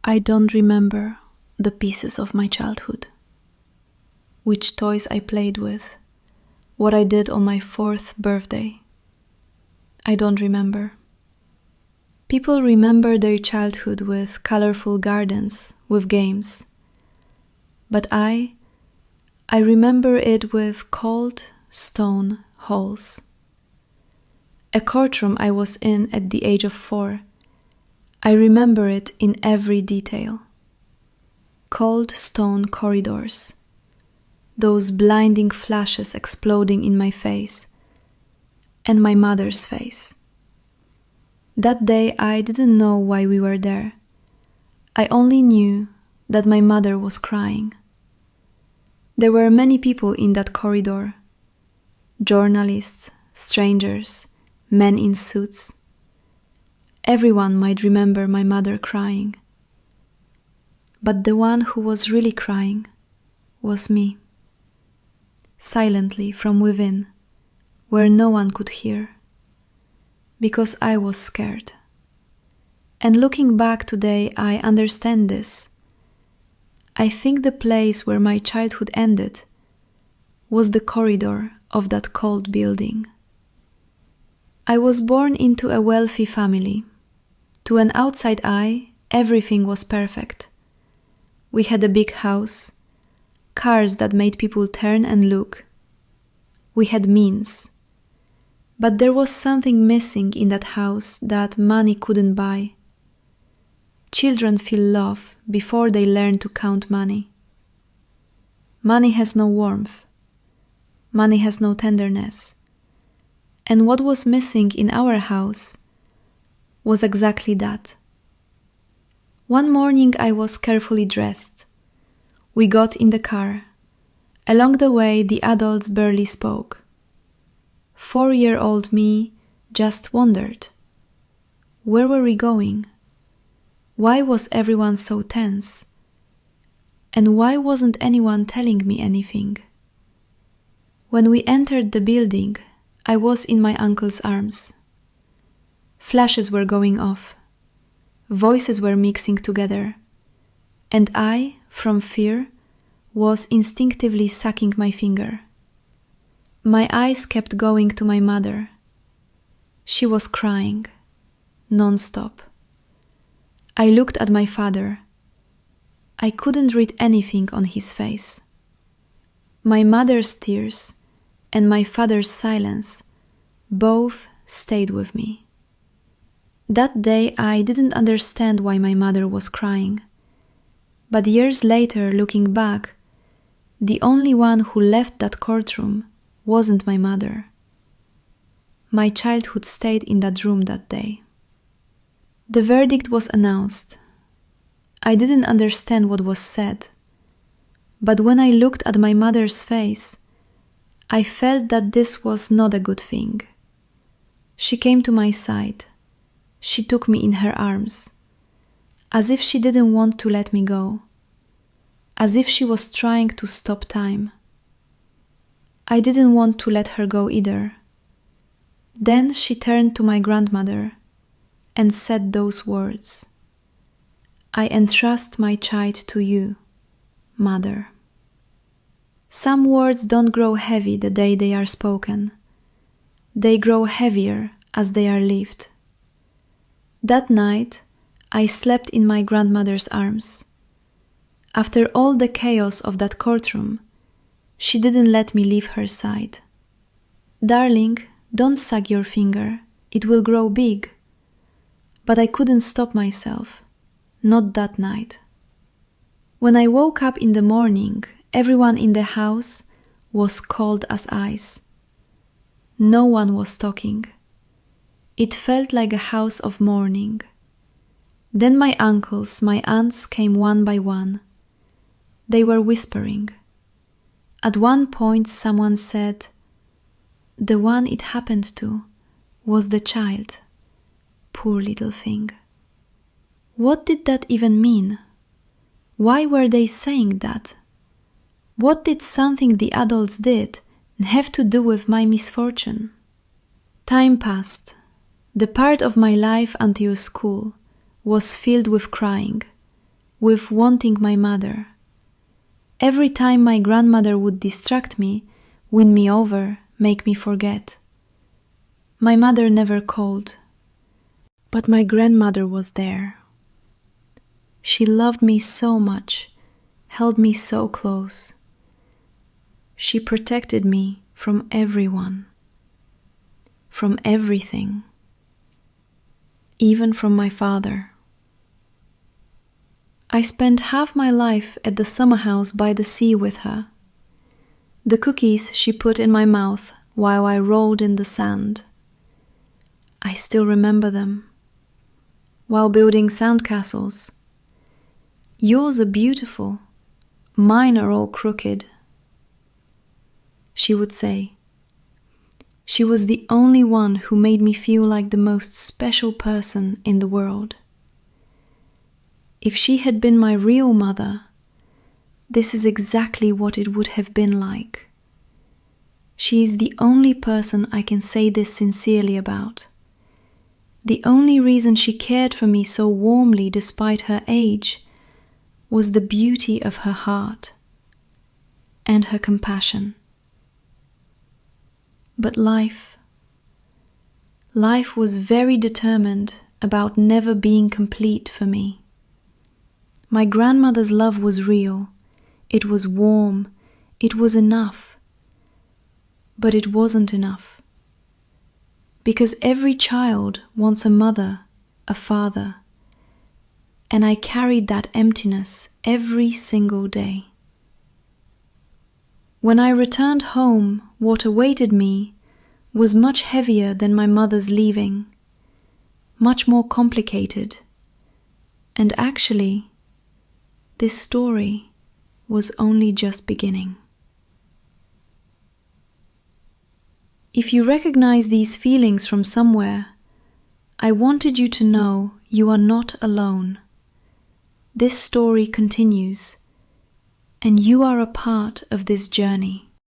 I don't remember the pieces of my childhood. Which toys I played with, what I did on my 4th birthday. I don't remember. People remember their childhood with colorful gardens, with games. But I remember it with cold stone halls. A courtroom I was in at the age of 4. I remember it in every detail. Cold stone corridors, those blinding flashes exploding in my face, and my mother's face. That day I didn't know why we were there. I only knew that my mother was crying. There were many people in that corridor. Journalists, strangers, men in suits. Everyone might remember my mother crying. But the one who was really crying was me. Silently from within, where no one could hear. Because I was scared. And looking back today, I understand this. I think the place where my childhood ended was the corridor of that cold building. I was born into a wealthy family. To an outside eye, everything was perfect. We had a big house, cars that made people turn and look. We had means. But there was something missing in that house that money couldn't buy. Children feel love before they learn to count money. Money has no warmth. Money has no tenderness. And what was missing in our house was exactly that. One morning I was carefully dressed. We got in the car. Along the way the adults barely spoke. 4-year-old me just wondered. Where were we going? Why was everyone so tense? And why wasn't anyone telling me anything? When we entered the building, I was in my uncle's arms. Flashes were going off. Voices were mixing together. And I, from fear, was instinctively sucking my finger. My eyes kept going to my mother. She was crying, non-stop. I looked at my father. I couldn't read anything on his face. My mother's tears and my father's silence both stayed with me. That day I didn't understand why my mother was crying. But years later, looking back, the only one who left that courtroom wasn't my mother. My childhood stayed in that room that day. The verdict was announced. I didn't understand what was said. But when I looked at my mother's face, I felt that this was not a good thing. She came to my side. She took me in her arms, as if she didn't want to let me go, as if she was trying to stop time. I didn't want to let her go either. Then she turned to my grandmother and said those words. I entrust my child to you, Mother. Some words don't grow heavy the day they are spoken. They grow heavier as they are lived. That night, I slept in my grandmother's arms. After all the chaos of that courtroom, she didn't let me leave her side. Darling, don't suck your finger, it will grow big. But I couldn't stop myself, not that night. When I woke up in the morning, everyone in the house was cold as ice. No one was talking. It felt like a house of mourning. Then my uncles, my aunts came one by one. They were whispering. At one point someone said, "The one it happened to was the child. Poor little thing." What did that even mean? Why were they saying that? What did something the adults did have to do with my misfortune? Time passed. The part of my life until school was filled with crying. with wanting my mother. Every time my grandmother would distract me, win me over, make me forget. My mother never called, but my grandmother was there. She loved me so much, held me so close. She protected me from everyone, from everything, even from my father. I spent half my life at the summer house by the sea with her. The cookies she put in my mouth while I rolled in the sand. I still remember them. While building sandcastles. Yours are beautiful, mine are all crooked. She would say. She was the only one who made me feel like the most special person in the world. If she had been my real mother, this is exactly what it would have been like. She is the only person I can say this sincerely about. The only reason she cared for me so warmly despite her age was the beauty of her heart and her compassion. But life was very determined about never being complete for me. My grandmother's love was real, it was warm, it was enough. But it wasn't enough. Because every child wants a mother, a father, and I carried that emptiness every single day. When I returned home, what awaited me was much heavier than my mother's leaving, much more complicated, and actually, this story was only just beginning. If you recognize these feelings from somewhere, I wanted you to know you are not alone. This story continues, and you are a part of this journey.